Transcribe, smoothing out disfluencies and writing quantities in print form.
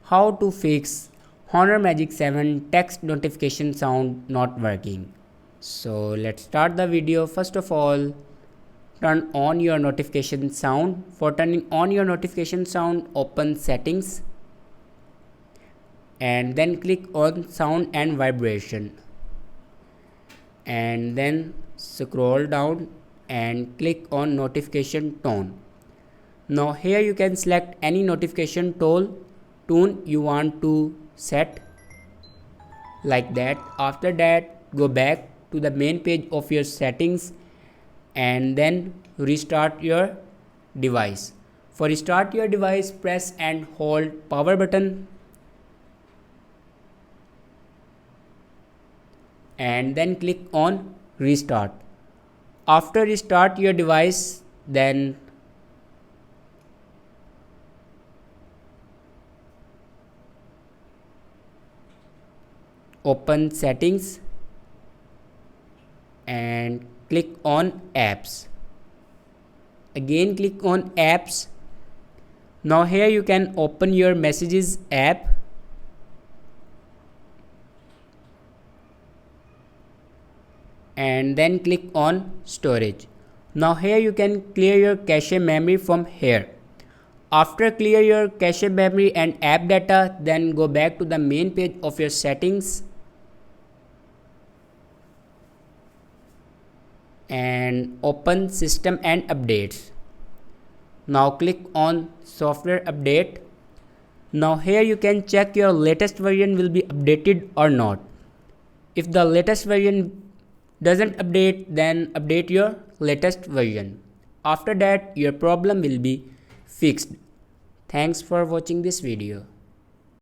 How to fix Honor Magic 7 text notification sound not working. So let's start the video. First of all, turn on your notification sound. For turning on your notification sound, open settings and then click on sound and vibration, and then scroll down and click on notification tone. Now here you can select any notification tone you want to set, like that. After that, go back to the main page of your settings and then restart your device. For restart your device, press and hold power button and then click on restart. After restart your device, then open settings and click on apps. Again click on apps. Now here you can open your messages app and then click on storage. Now here you can clear your cache memory from here. After clear your cache memory and app data, then go back to the main page of your settings and open system and updates. Now click on software update. Now here you can check your latest version will be updated or not. If the latest version doesn't update, then update your latest version. After that, your problem will be fixed. Thanks for watching this video.